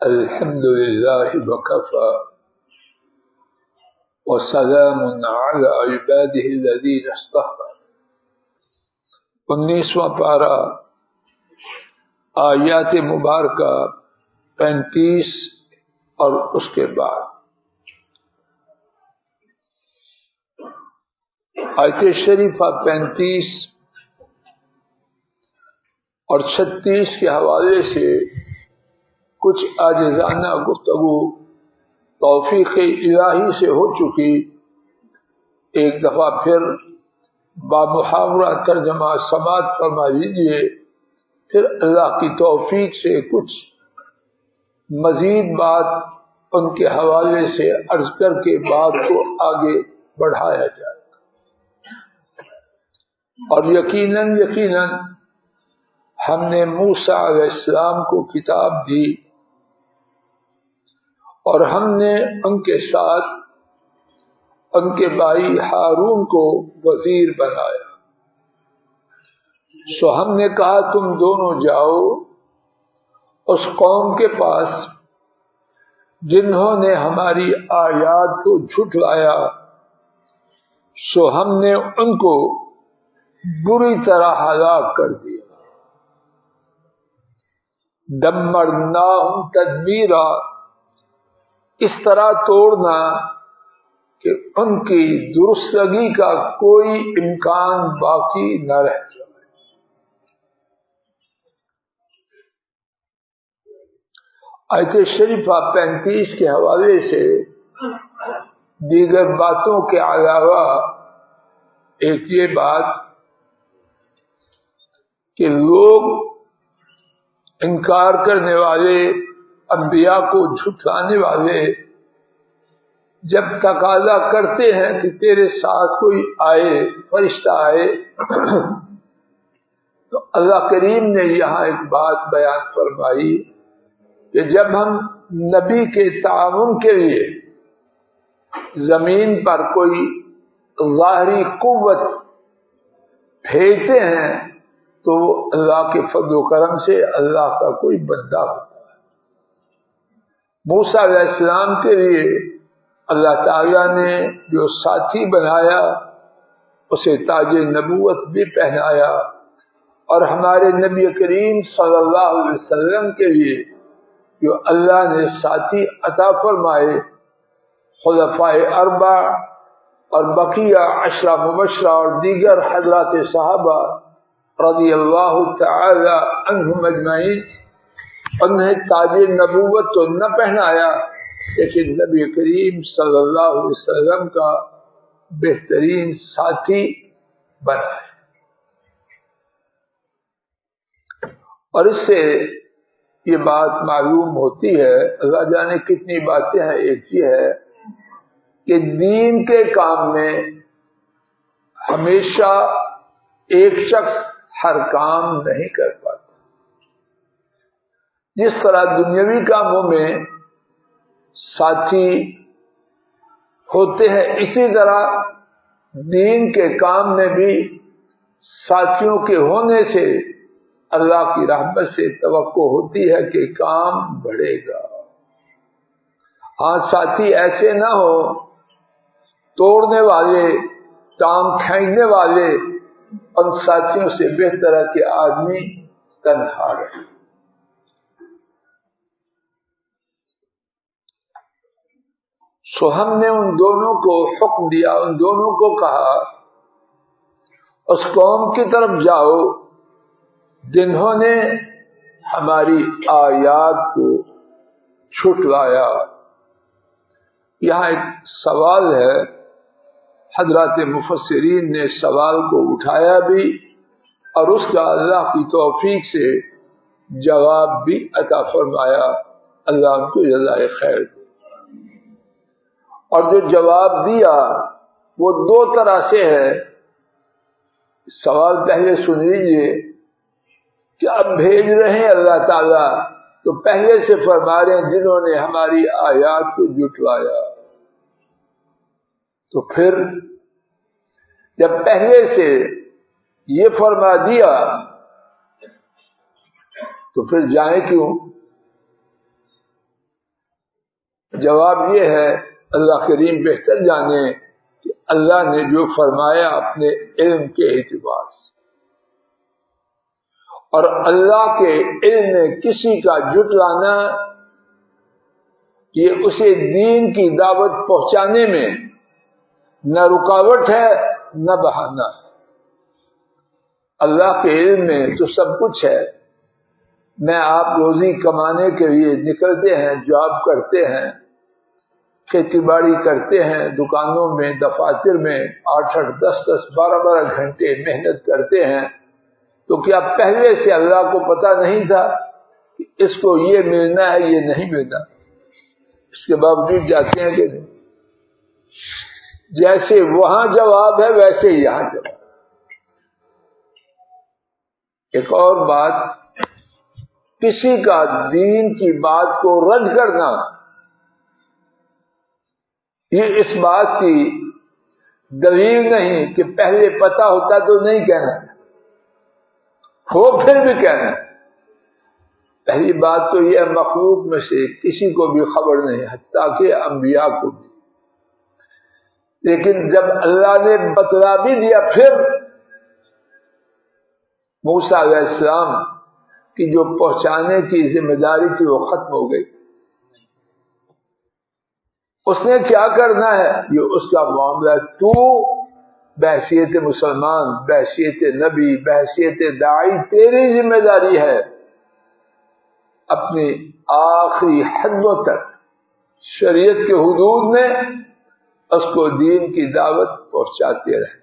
الحمد لله وكفى وسلام على عباده الذين اصطفى. 19واں پارہ آیات مبارکہ 35 اور اس کے بعد آیت شریفہ 35 اور 36 کے حوالے سے کچھ عاجزانہ گفتگو توفیق الہی سے ہو چکی. ایک دفعہ پھر بامحاورہ ترجمہ سماعت فرما لیجیے، پھر اللہ کی توفیق سے کچھ مزید بات ان کے حوالے سے عرض کر کے بات کو آگے بڑھایا جائے. اور یقیناً ہم نے موسیٰ علیہ السلام کو کتاب دی اور ہم نے ان کے ساتھ ان کے بھائی ہارون کو وزیر بنایا. سو ہم نے کہا تم دونوں جاؤ اس قوم کے پاس جنہوں نے ہماری آیات کو جھٹلایا. سو ہم نے ان کو بری طرح ہلاک کر دیا. دمرناہم تدمیرا، اس طرح توڑنا کہ ان کی درستگی کا کوئی امکان باقی نہ رہ جائے. آیت شریفہ 35 کے حوالے سے دیگر باتوں کے علاوہ ایک یہ بات کہ لوگ انکار کرنے والے، انبیاء کو جھٹلانے والے جب تقاضا کرتے ہیں کہ تیرے ساتھ کوئی آئے، فرشتہ آئے، تو اللہ کریم نے یہاں ایک بات بیان فرمائی کہ جب ہم نبی کے تعاون کے لیے زمین پر کوئی ظاہری قوت بھیجتے ہیں تو اللہ کے فضل و کرم سے اللہ کا کوئی بندہ ہوتا ہے. موسیٰ علیہ السلام کے لیے اللہ تعالیٰ نے جو ساتھی بنایا اسے تاج نبوت بھی پہنایا، اور ہمارے نبی کریم صلی اللہ علیہ وسلم کے لیے جو اللہ نے ساتھی عطا فرمائے، خلفائے اربع اور بقیہ عشرہ مبشرہ اور دیگر حضرات صحابہ رضی اللہ تعالی عنہم اجمعین، انہیں تاج نبوت تو نہ پہنایا لیکن نبی کریم صلی اللہ علیہ وسلم کا بہترین ساتھی بنایا. اور اس سے یہ بات معلوم ہوتی ہے، اللہ جانے کتنی باتیں ہیں. ایک یہ ہے کہ دین کے کام میں ہمیشہ ایک شخص ہر کام نہیں کر پاتا. جس طرح دنیاوی کاموں میں ساتھی ہوتے ہیں، اسی طرح دین کے کام میں بھی ساتھیوں کے ہونے سے اللہ کی رحمت سے توقع ہوتی ہے کہ کام بڑھے گا. ہاں، ساتھی ایسے نہ ہو توڑنے والے، ٹانگ کھینچنے والے. ان ساتھیوں سے بہتر ہے کہ آدمی تنہا رہے. سو ہم نے ان دونوں کو حکم دیا، ان دونوں کو کہا اس قوم کی طرف جاؤ جنہوں نے ہماری آیات کو جھٹلایا. یہاں ایک سوال ہے، حضرات مفسرین نے سوال کو اٹھایا بھی اور اس کا اللہ کی توفیق سے جواب بھی عطا فرمایا. اللہ ان کو جزائے خیر دے. اور جو جواب دیا وہ دو طرح سے ہے. سوال پہلے سن لیجیے کہ اب بھیج رہے ہیں اللہ تعالیٰ تو پہلے سے فرما رہے ہیں جنہوں نے ہماری آیات کو جھٹلایا. تو پھر جب پہلے سے یہ فرما دیا تو پھر جائیں کیوں؟ جواب یہ ہے اللہ کریم بہتر جانے کہ اللہ نے جو فرمایا اپنے علم کے اعتبار سے، اور اللہ کے علم میں کسی کا جھٹلانا یہ اسے دین کی دعوت پہنچانے میں نہ رکاوٹ ہے نہ بہانہ ہے۔ اللہ کے علم میں تو سب کچھ ہے۔ میں آپ روزی کمانے کے لیے نکلتے ہیں، جاب کرتے ہیں، کھیتی باڑی کرتے ہیں، دکانوں میں، دفاتر میں 8-8 10-10 12-12 گھنٹے محنت کرتے ہیں، تو کیا پہلے سے اللہ کو پتا نہیں تھا کہ اس کو یہ ملنا ہے، یہ نہیں ملنا؟ اس کے باوجود جاتے ہیں کہ نہیں؟ جیسے وہاں جواب ہے ویسے یہاں جواب۔ ایک اور بات، کسی کا دین کی بات کو رد کرنا یہ اس بات کی دلیل نہیں کہ پہلے پتا ہوتا تو نہیں کہنا، ہو پھر بھی کہنا۔ پہلی بات تو یہ مخلوق میں سے کسی کو بھی خبر نہیں، حتیٰ کہ انبیاء کو بھی۔ لیکن جب اللہ نے بتلا بھی دیا، پھر موسیٰ علیہ السلام کی جو پہنچانے کی ذمہ داری تھی وہ ختم ہو گئی۔ اس نے کیا کرنا ہے یہ اس کا معاملہ۔ تو بحیثیت مسلمان، بحیثیت نبی، بحیثیت داعی تیری ذمہ داری ہے اپنی آخری حدوں تک شریعت کے حدود میں اس کو دین کی دعوت پہنچاتے رہے۔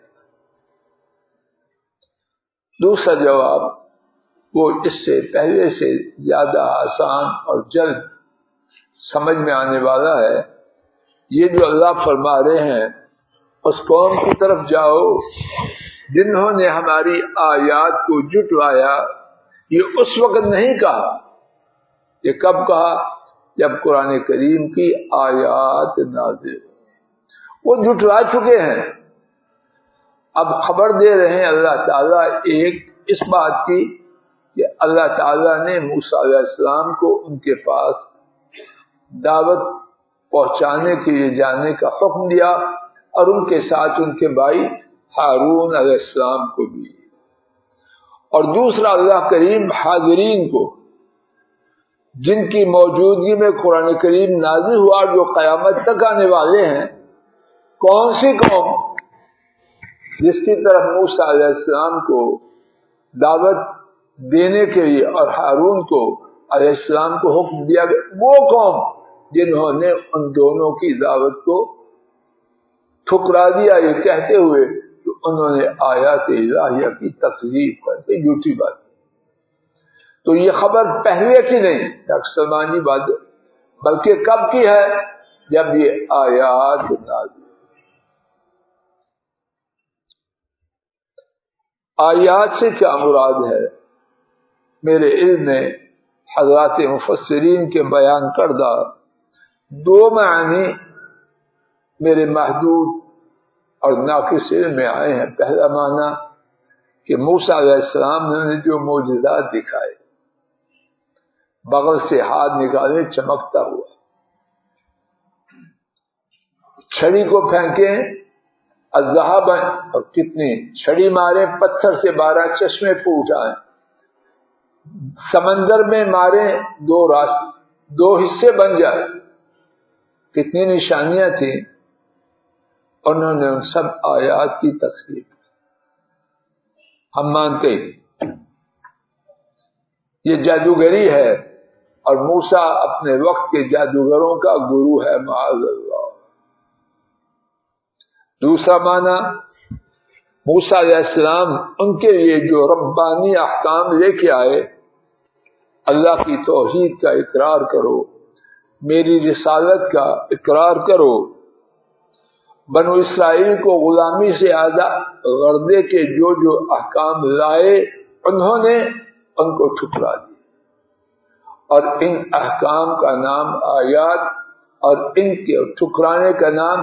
دوسرا جواب وہ اس سے پہلے سے زیادہ آسان اور جلد سمجھ میں آنے والا ہے۔ یہ جو اللہ فرما رہے ہیں اس قوم کی طرف جاؤ جنہوں نے ہماری آیات کو جھٹلایا۔ یہ اس وقت نہیں کہا، یہ کب کہا؟ جب قرآن کریم کی آیات نازل، وہ جھٹلا چکے ہیں۔ اب خبر دے رہے ہیں اللہ تعالیٰ ایک اس بات کی کہ اللہ تعالیٰ نے موسیٰ علیہ السلام کو ان کے پاس دعوت پہنچانے کے لیے جانے کا حکم دیا، اور ان کے ساتھ ان کے بھائی ہارون علیہ السلام کو بھی۔ اور دوسرا اللہ کریم حاضرین کو، جن کی موجودگی میں قرآن کریم نازل ہوا، جو قیامت تک آنے والے ہیں، کون سی قوم جس کی طرف موسیٰ علیہ السلام کو دعوت دینے کے لیے اور ہارون کو علیہ السلام کو حکم دیا گیا، وہ قوم جنہوں نے ان دونوں کی دعوت کو ٹھکرا دیا، یہ کہتے ہوئے کہ انہوں نے آیات الہیہ کی تکذیب کرتے، جھوٹی بات۔ تو یہ خبر پہلے کی نہیں سلمانی بات، بلکہ کب کی ہے؟ جب یہ آیات نازل۔ آیات سے کیا مراد ہے؟ میرے علم میں حضرات مفسرین کے بیان کردہ دو معنی میرے محدود اور ناقص علم میں آئے ہیں۔ پہلا معنی کہ موسیٰ علیہ السلام نے جو معجزات دکھائے، بغل سے ہاتھ نکالے چمکتا ہوا، چھڑی کو پھینکیں الذهب، اور کتنی چھڑی مارے پتھر سے 12 چشمے پھوٹ آئے، سمندر میں مارے دو حصے بن جائے، کتنی نشانیاں تھیں۔ انہوں نے ان سب آیات کی تکذیب۔ ہم مانتے ہیں یہ جادوگری ہے، اور موسیٰ اپنے وقت کے جادوگروں کا گرو ہے، معاذ اللہ۔ دوسرا معنی، موسیٰ علیہ السلام ان کے لیے جو ربانی احکام لے کے آئے، اللہ کی توحید کا اقرار کرو، میری رسالت کا اقرار کرو، بنو اسرائیل کو غلامی سے آزاد غربے کے جو احکام لائے انہوں نے ان کو ٹھکرا دیا، اور ان احکام کا نام آیات، اور ان کے ٹھکرانے کا نام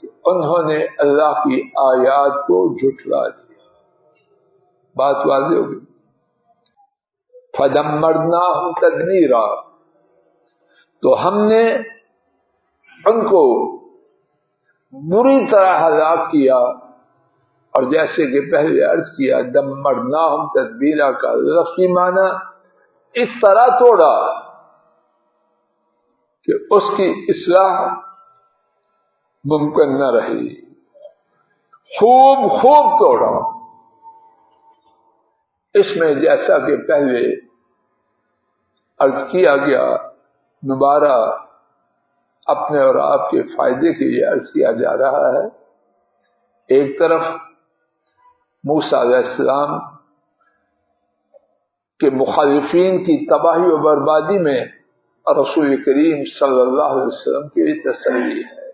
کہ انہوں نے اللہ کی آیات کو جھٹلا دیا۔ بات واضح ہوگی۔ فَدَمَّرْنَاهُمْ تَدْمِيرًا، تو ہم نے ان کو بری طرح ہلاک کیا، اور جیسے کہ پہلے عرض کیا دمرناہم تدبیرا کا لفظی معنی اس طرح توڑا کہ اس کی اصلاح ممکن نہ رہی، خوب توڑا۔ اس میں جیسا کہ پہلے عرض کیا گیا، دوبارہ اپنے اور آپ کے فائدے کے لیے عرض کیا جا رہا ہے۔ ایک طرف موسیٰ علیہ السلام کے مخالفین کی تباہی و بربادی میں رسول کریم صلی اللہ علیہ وسلم کی تسلی ہے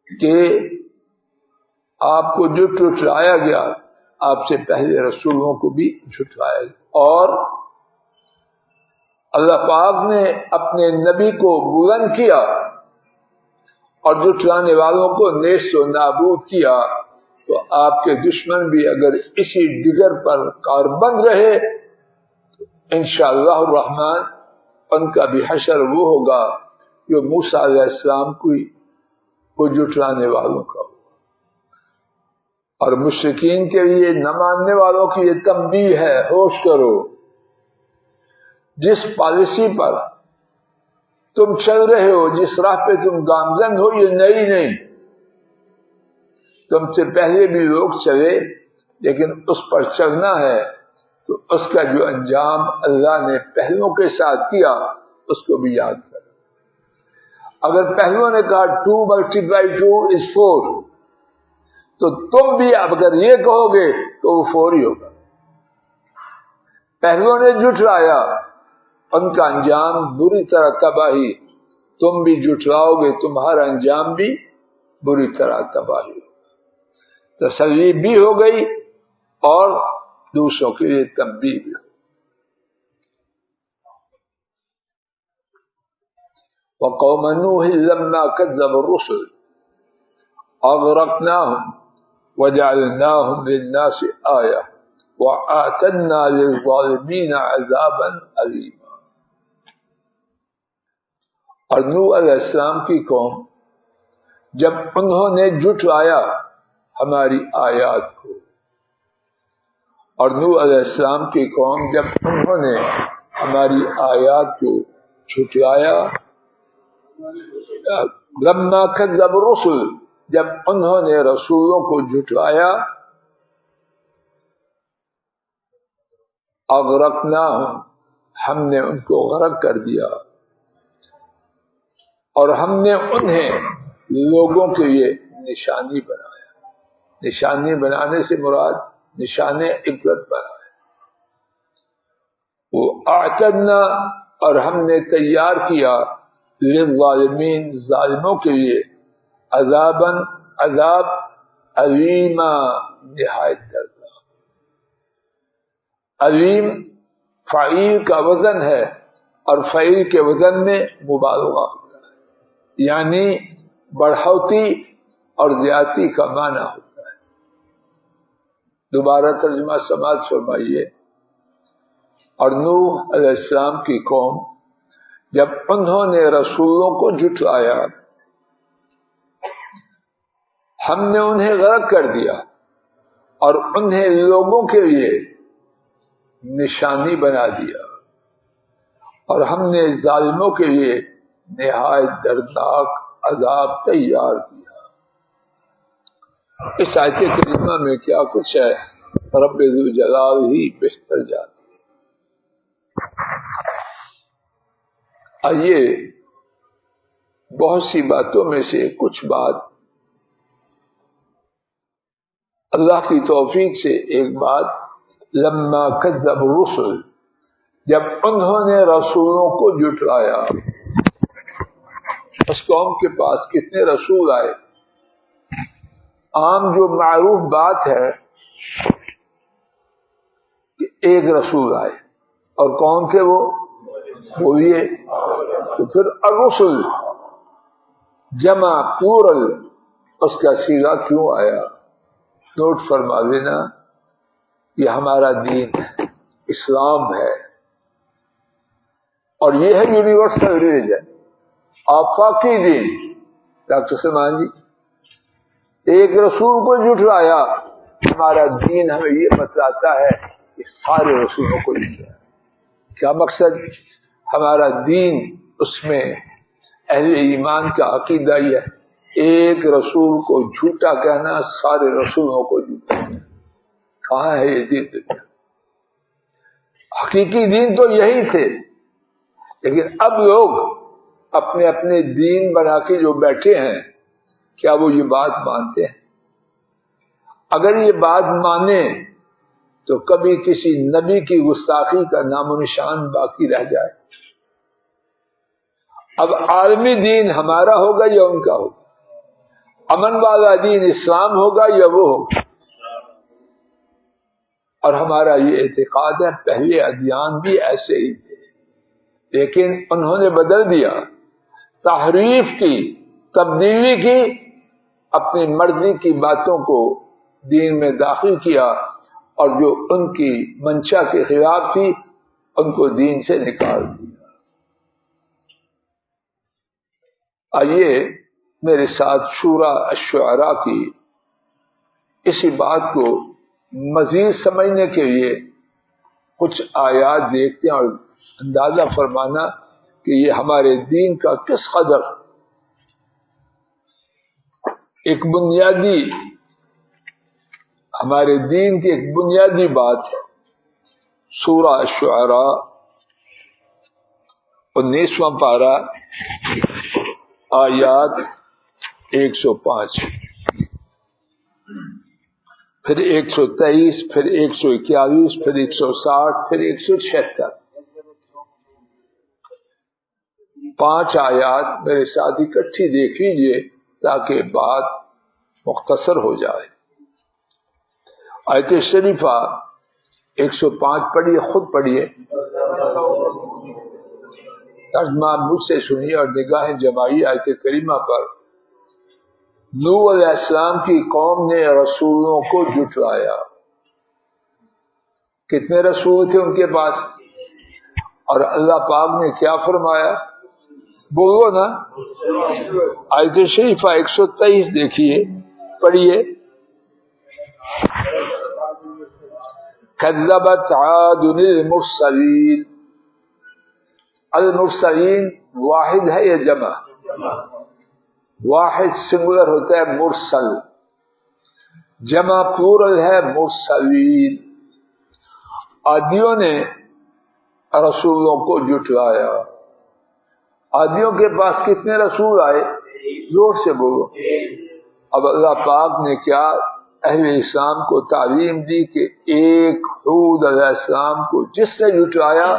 کہ آپ کو جو جھٹلایا گیا، آپ سے پہلے رسولوں کو بھی جھٹلایا گیا، اور اللہ پاک نے اپنے نبی کو بلند کیا اور جھٹلانے والوں کو نیست و نابود کیا، تو آپ کے دشمن بھی اگر اسی ڈگر پر کاربند رہے تو انشاءاللہ الرحمن ان کا بھی حشر وہ ہوگا جو موسیٰ علیہ السلام کو جھٹلانے والوں کا ہوگا۔ اور مشرکین کے لیے نہ ماننے والوں کی یہ تنبیہ ہے، ہوش کرو، جس پالیسی پر تم چل رہے ہو، جس راہ پہ تم گامزن ہو، یہ نئی نہیں، تم سے پہلے بھی لوگ چلے، لیکن اس پر چلنا ہے تو اس کا جو انجام اللہ نے پہلوں کے ساتھ کیا اس کو بھی یاد کرو۔ اگر پہلوں نے کہا 2 × 2 = 4، تو تم بھی اگر یہ کہو گے تو وہ 4 ہی ہوگا۔ پہلوں نے جھٹلایا، ان کا انجام بری طرح تباہی، تم بھی جھٹلاؤ گے، تمہارا انجام بھی بری طرح تباہی۔ تسلی بھی ہو گئی اور دوسروں کے لیے تنبیہ بھی ہو۔ وقوم نوح لما كذب الرسل اغرقناهم وجعلناهم للناس آية وأعتدنا للظالمين عذابا أليما۔ اور نوح علیہ السلام کی قوم جب انہوں نے جھٹلایا ہماری آیات کو، اور نوح علیہ السلام کی قوم جب انہوں نے ہماری آیات کو جھٹلایا، لما کذب الرسل، جب انہوں نے رسولوں کو جھٹلایا، اغرقناہم، ہم نے ان کو غرق کر دیا، اور ہم نے انہیں لوگوں کے لیے نشانی بنایا۔ نشانی بنانے سے مراد نشان عبرت بنایا۔ وہ اعتدنا، اور ہم نے تیار کیا، للظالمین، ظالموں کے لیے، عذاباً، عذاب، علیما، نہایت دردناک۔ علیم فعیل کا وزن ہے، اور فعیل کے وزن میں مبالغہ ہوتا ہے، یعنی بڑھوتی اور زیادتی کا معنی ہوتا ہے۔ دوبارہ ترجمہ سماعت فرمائیے۔ اور نوح علیہ السلام کی قوم جب انہوں نے رسولوں کو جھٹلایا، ہم نے انہیں غرق کر دیا اور انہیں لوگوں کے لیے نشانی بنا دیا، اور ہم نے ظالموں کے لیے نہایت دردناک عذاب تیار کیا۔ اس آیت کریمہ میں کیا کچھ ہے، رب ذوالجلال ہی بہتر جانتے۔ آئیے بہت سی باتوں میں سے کچھ بات اللہ کی توفیق سے، ایک بات لما کذب الرسل، جب انہوں نے رسولوں کو جھٹلایا۔ اس قوم کے پاس کتنے رسول آئے؟ عام جو معروف بات ہے کہ ایک رسول آئے، اور کون تھے وہ؟ بولیے تو پھر الرسل جمع پلورل، اس کا صیغہ کیوں آیا؟ نوٹ فرما لینا، یہ ہمارا دین ہے، اسلام ہے، اور یہ ہے یونیورسل ریلیجن۔ آفاقی دین، ڈاکٹر سلمان جی، ایک رسول کو جھٹلایا، ہمارا دین ہمیں یہ بتلاتا ہے کہ سارے رسولوں کو جھٹلایا۔ کیا مقصد؟ ہمارا دین، اس میں اہل ایمان کا عقیدہ یہ ہے، ایک رسول کو جھوٹا کہنا سارے رسولوں کو جھوٹا کہنا۔ کہاں ہے یہ دین؟ حقیقی دین تو یہی تھے، لیکن اب لوگ اپنے اپنے دین بنا کے جو بیٹھے ہیں، کیا وہ یہ بات مانتے ہیں؟ اگر یہ بات مانے تو کبھی کسی نبی کی گستاخی کا نام و نشان باقی رہ جائے۔ اب عالمی دین ہمارا ہوگا یا ان کا ہوگا؟ امن والا دین اسلام ہوگا یا وہ ہوگا؟ اور ہمارا یہ اعتقاد ہے، پہلے ادیان بھی ایسے ہی تھے، لیکن انہوں نے بدل دیا، تحریف کی، تبدیلی کی، اپنی مرضی کی باتوں کو دین میں داخل کیا، اور جو ان کی منشا کے خلاف تھی ان کو دین سے نکال دیا۔ آئیے میرے ساتھ سورہ الشعراء کی اسی بات کو مزید سمجھنے کے لیے کچھ آیات دیکھتے ہیں اور اندازہ فرمانا کہ یہ ہمارے دین کا کس قدر ایک بنیادی، ہمارے دین کی ایک بنیادی بات ہے۔ سورہ الشعراء 19واں پارہ، آیات 105، پھر 123، پھر 141، پھر 160، پھر 176۔ 5 آیات میرے ساتھ اکٹھی دیکھ لیجیے تاکہ بات مختصر ہو جائے۔ آیت شریفہ 105 پڑھیے، خود پڑھیے، ترجمہ مجھ سے سنیے اور نگاہیں جمائیے آیت کریمہ پر۔ نوح علیہ السلام کی قوم نے رسولوں کو جھٹلایا۔ کتنے رسول تھے ان کے پاس؟ اور اللہ پاک نے کیا فرمایا؟ بولو نا، آیت شریفہ 123 دیکھیے، پڑھیے۔ کذبت عاد المرسلین۔ المرسلین واحد ہے یا جمع؟ واحد سنگولر ہوتا ہے مرسل، جمع پلورل ہے مرسلین۔ عادیوں نے رسولوں کو جھٹلایا۔ عادیوں کے پاس کتنے رسول آئے؟ زور سے بولو۔ اب اللہ پاک نے کیا اہل اسلام کو تعلیم دی کہ ایک ہود علیہ السلام کو جس نے جھٹلایا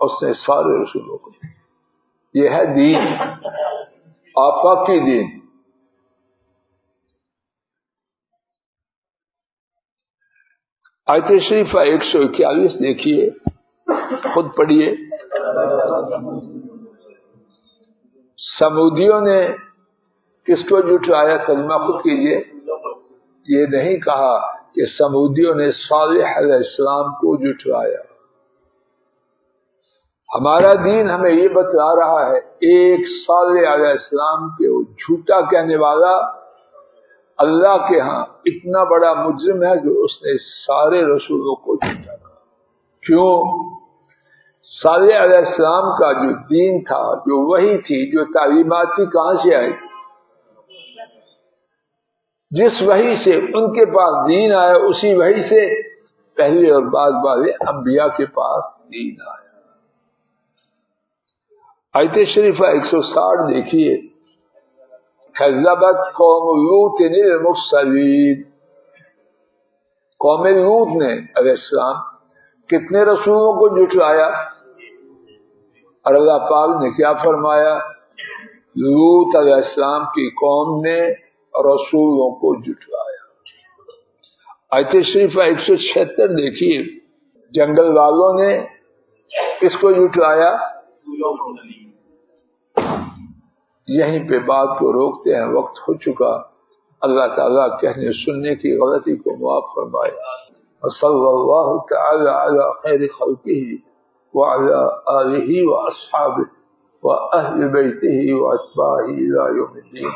اس نے سارے رسولوں کو۔ یہ ہے دین، آفاقی دین۔ آیت شریفہ 141 دیکھیے، خود پڑھیے۔ سمودیوں نے کس کو جھٹلایا؟ ترجمہ خود کیجیے۔ یہ نہیں کہا کہ سمودیوں نے صالح علیہ السلام کو جھٹلایا۔ ہمارا دین ہمیں یہ بتلا رہا ہے، ایک صالح علیہ السلام کے وہ جھوٹا کہنے والا اللہ کے ہاں اتنا بڑا مجرم ہے کہ اس نے سارے رسولوں کو جھوٹا کہا۔ کیوں؟ صالح علیہ السلام کا جو دین تھا، جو وحی تھی، جو تعلیمات تھی، کہاں سے آئی؟ جس وحی سے ان کے پاس دین آیا، اسی وحی سے پہلے اور بعد والے انبیاء کے پاس دین آیا۔ آیت شریفہ 160 دیکھیے۔ کذبت قوم لوط المرسلین۔ قوم لوط نے علیہ السلام کتنے رسولوں کو جھٹلایا؟ اور اللہ پاک نے کیا فرمایا؟ لوط علیہ السلام کی قوم نے رسولوں کو جھٹلایا۔ آیت شریفہ 176 دیکھیے۔ جنگل والوں نے کس کو جھٹلایا؟ یہیں پہ بات کو روکتے ہیں، وقت ہو چکا۔ اللہ تعالیٰ کہنے سننے کی غلطی کو معاف فرمائے۔ وصلی اللہ تعالی علی خیر خلقہ وعلی آلہ واصحابہ وأهل بيته وأتباعه إلى يوم الدين.